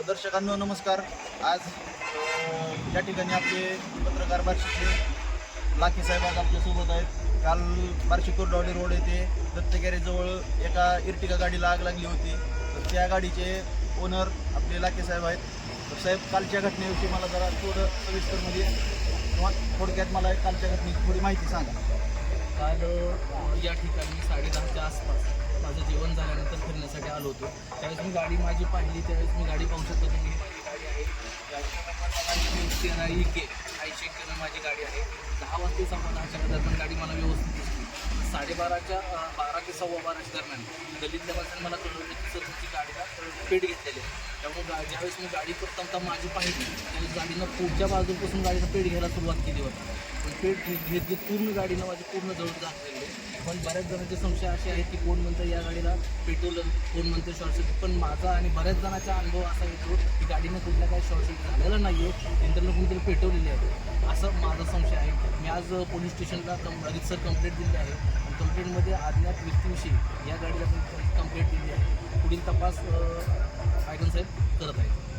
दर्शकांनो नमस्कार. आज या ठिकाणी आपले पत्रकार बार्शीचे लाखे साहेब आज आपल्यासोबत आहेत. काल बार्शी कोरडवाडी रोड येथे दत्त गॅरेजजवळ एका इर्टिगा गाडीला आग लागली होती. तर त्या गाडीचे ओनर आपले लाखे साहेब आहेत. तर साहेब, कालच्या घटनेविषयी मला जरा थोडं सविस्तरमध्ये किंवा थोडक्यात मला कालच्या घटनेची थोडी माहिती सांगा. काल या ठिकाणी 10:30च्या आसपास माझं जेवण झाल्यानंतर फिरण्यासाठी आलो होतो. त्यावेळेस मी गाडी माझी पाहिली. त्यावेळेस मी गाडी पाहू शकतो. तुम्ही माझी गाडी आहे. गाडी 80 माझी गाडी आहे. 10 वाजता 10:15च्या दरम्यान गाडी मला व्यवस्थित दिसली. 12:30च्या 12 ते 12:15च्या दरम्यान गल्लीतल्या माणसाने मला कळवलं की सर तुमची गाडीला पेट घेतलेली आहे. त्यामुळे ज्यावेळेस मी गाडी प्रथमतः माझी पाहिली त्यावेळेस गाडीनं पुढच्या बाजूपासून गाडीनं पेट घ्यायला सुरुवात केली होती. पण पेट घेत पूर्ण गाडीनं माझी पूर्ण जवळ झालेली आहे. पण बऱ्याच जणांचे संशय असे आहेत की कोण म्हणतं या गाडीला पेट्रोल, कोण म्हणतं शॉर्ट सर्किट. पण माझा आणि बऱ्याच जणांचा अनुभव असा येतो की गाडीनं कुठल्या काही शॉर्ट सर्किट झालेला नाही आहे, इंटरनल कुणीतरी पेटवलेली आहे असं माझा संशय आहे. मी आज पोलीस स्टेशनला रितसर कंप्लेंट दिली आहे आणि कंप्लेंटमध्ये अज्ञात व्यक्तीविषयी या गाडीला कंप्लेंट दिली आहे. पुढील तपास आयगन साहेब करत आहेत.